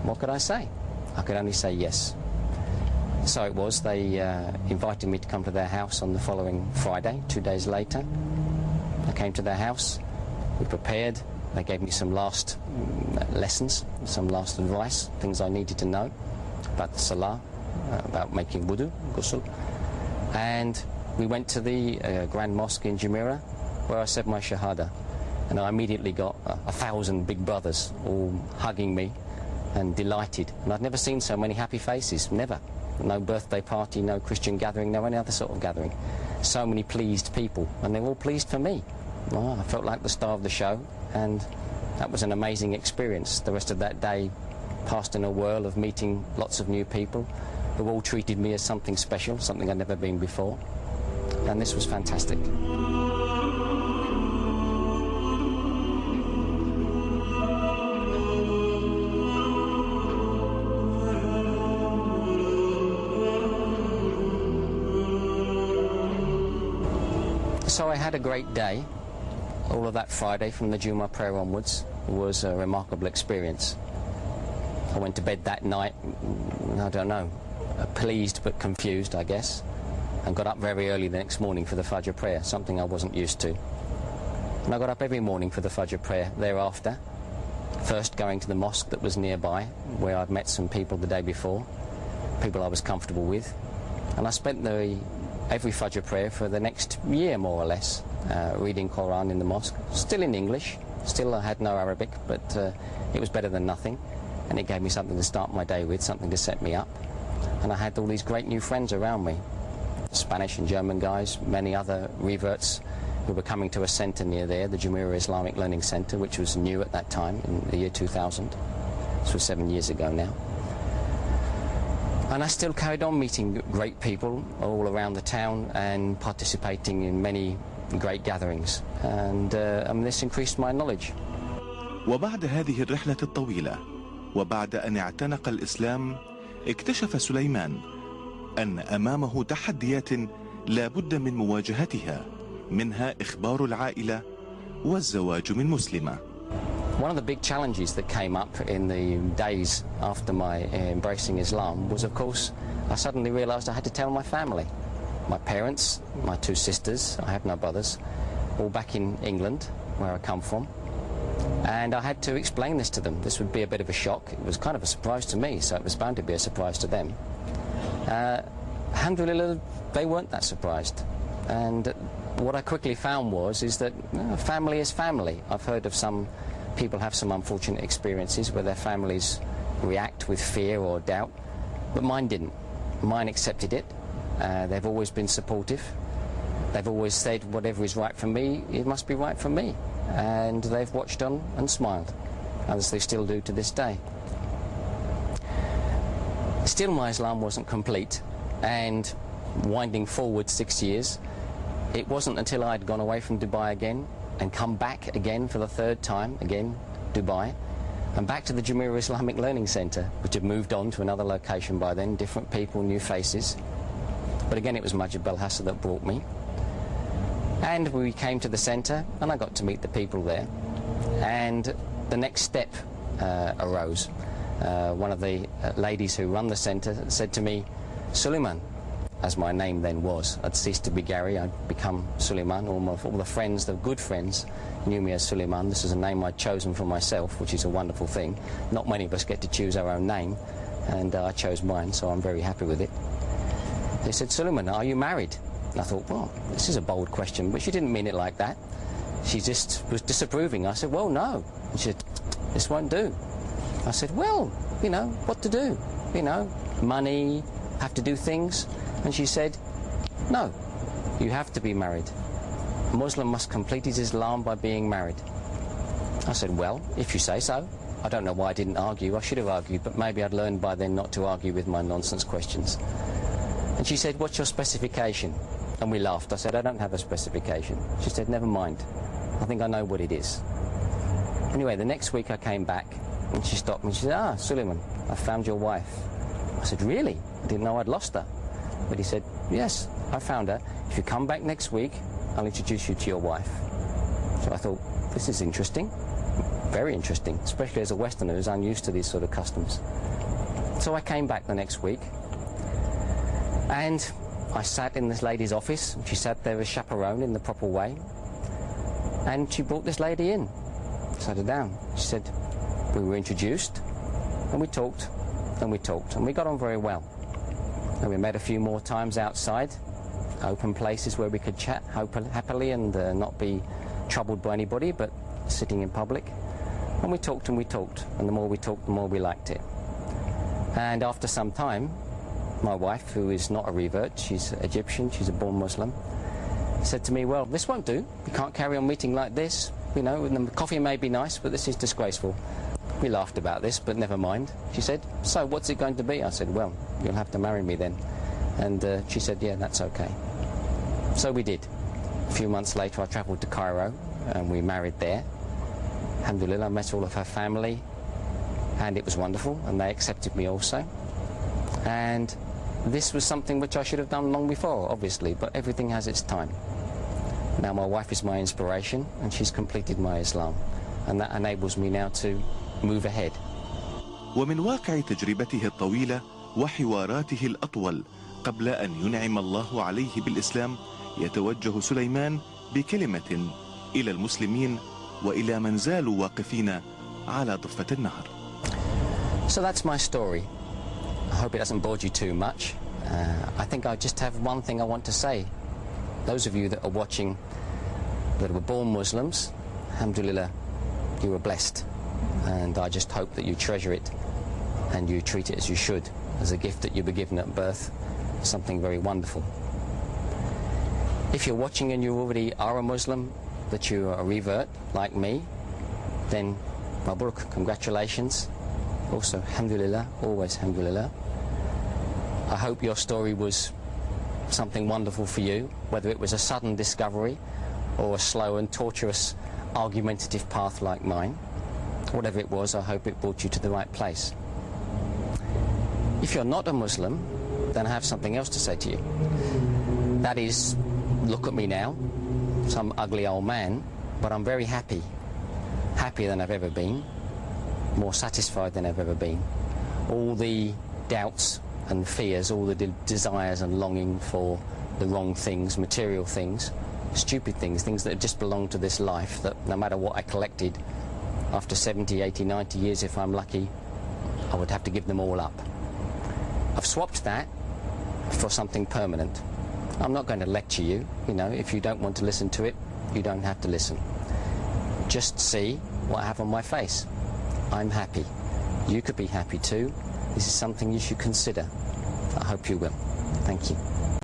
what could I say? I could only say yes. So it was, they invited me to come to their house on the following Friday, 2 days later. I came to their house, we prepared, they gave me some last lessons, some last advice, things I needed to know about the Salah, about making wudu, ghusl. And we went to the Grand Mosque in Jumeirah, where I said my Shahada. And I immediately got 1,000 big brothers all hugging me and delighted. And I'd never seen so many happy faces, never. No birthday party, no Christian gathering, no any other sort of gathering. So many pleased people, and they were all pleased for me. Well, I felt like the star of the show, and that was an amazing experience. The rest of that day passed in a whirl of meeting lots of new people who all treated me as something special, something I'd never been before. And this was fantastic. So I had a great day. All of that Friday from the Jummah prayer onwards was a remarkable experience. I went to bed that night, I don't know, pleased but confused, I guess, and got up very early the next morning for the Fajr prayer, something I wasn't used to. And I got up every morning for the Fajr prayer thereafter, first going to the mosque that was nearby, where I'd met some people the day before, people I was comfortable with, and I spent every Fajr prayer for the next year, more or less, reading Quran in the mosque, still in English, still I had no Arabic, but it was better than nothing, and it gave me something to start my day with, something to set me up. And I had all these great new friends around me, Spanish and German guys, many other reverts who were coming to a centre near there, the Jumeirah Islamic Learning Centre, which was new at that time, in the year 2000. This was 7 years ago now. And I still carried on meeting great people all around the town and participating in many great gatherings. And this increased my knowledge. وبعد هذه الرحلة الطويلة وبعد أن اعتنق الإسلام اكتشف سليمان أن أمامه تحديات لا بد من مواجهتها، منها إخبار العائلة والزواج من مسلمة. One of the big challenges that came up in the days after my embracing Islam was, of course, I suddenly realized I had to tell my family. My parents, my 2 sisters, I have no brothers, all back in England, where I come from. And I had to explain this to them. This would be a bit of a shock. It was kind of a surprise to me, so it was bound to be a surprise to them. Alhamdulillah, they weren't that surprised. And what I quickly found is that family is family. I've heard of some people have some unfortunate experiences where their families react with fear or doubt, but mine didn't. Mine accepted it. They've always been supportive. They've always said whatever is right for me, it must be right for me. And they've watched on and smiled, as they still do to this day. Still, my Islam wasn't complete, and winding forward 6 years, it wasn't until I'd gone away from Dubai again and come back again for the 3rd time, again Dubai, and back to the Jumeirah Islamic Learning Centre, which had moved on to another location by then, different people, new faces. But again, it was Majid Belhassa that brought me. And we came to the centre, and I got to meet the people there. And the next step arose. One of the ladies who run the centre said to me, Suleiman, as my name then was. I'd ceased to be Gary, I'd become Suleiman. All the friends, the good friends, knew me as Suleiman. This is a name I'd chosen for myself, which is a wonderful thing. Not many of us get to choose our own name, and I chose mine, so I'm very happy with it. They said, Suleiman, are you married? And I thought, well, this is a bold question, but she didn't mean it like that. She just was disapproving. I said, well, no. And she said, this won't do. I said, well, you know, what to do? You know, money, have to do things. And she said, no, you have to be married. A Muslim must complete his Islam by being married. I said, well, if you say so. I don't know why I didn't argue. I should have argued, but maybe I'd learned by then not to argue with my nonsense questions. And she said, what's your specification? And we laughed. I said, I don't have a specification. She said, never mind. I think I know what it is. Anyway, the next week I came back, and she stopped me. She said, Suleiman, I found your wife. I said, really? I didn't know I'd lost her. But he said, yes, I found her. If you come back next week, I'll introduce you to your wife. So I thought, this is interesting. Very interesting, especially as a Westerner who's unused to these sort of customs. So I came back the next week, and I sat in this lady's office. She sat there as chaperone in the proper way, and she brought this lady in, sat her down. She said, we were introduced, and we talked, and we talked, and we got on very well. And we met a few more times outside, open places where we could chat happily and not be troubled by anybody, but sitting in public. And we talked, and the more we talked, the more we liked it. And after some time, my wife, who is not a revert, she's Egyptian, she's a born Muslim, said to me, well, this won't do. We can't carry on meeting like this. You know, and the coffee may be nice, but this is disgraceful. We laughed about this, but never mind. She said, so what's it going to be? I said, well, you'll have to marry me then. And she said, yeah, that's okay. So we did. A few months later, I travelled to Cairo, and we married there. Alhamdulillah, I met all of her family, and it was wonderful, and they accepted me also. And this was something which I should have done long before, obviously, but everything has its time. Now my wife is my inspiration, and she's completed my Islam, and that enables me now to move ahead. ومن واقع تجربته الطويلة وحواراته الأطول قبل أن ينعم الله عليه بالإسلام، يتوجه سليمان بكلمة إلى المسلمين وإلى من زالوا واقفين على ضفة النهر. So that's my story. I hope it doesn't bore you too much. I think I just have one thing I want to say. Those of you that are watching that were born Muslims, alhamdulillah, you were blessed. And I just hope that you treasure it and you treat it as you should, as a gift that you were given at birth, something very wonderful. If you're watching and you already are a Muslim, that you are a revert like me, then Mabruk, congratulations. Also, alhamdulillah, always alhamdulillah. I hope your story was something wonderful for you, whether it was a sudden discovery or a slow and tortuous argumentative path like mine. Whatever it was, I hope it brought you to the right place. If you're not a Muslim, then I have something else to say to you. That is, look at me now, some ugly old man, but I'm very happy. Happier than I've ever been, more satisfied than I've ever been. All the doubts and fears, all the desires and longing for the wrong things, material things, stupid things, things that just belong to this life, that no matter what I collected, after 70, 80, 90 years, if I'm lucky, I would have to give them all up. I've swapped that for something permanent. I'm not going to lecture you, you know, if you don't want to listen to it, you don't have to listen. Just see what I have on my face. I'm happy. You could be happy too. This is something you should consider. I hope you will. Thank you.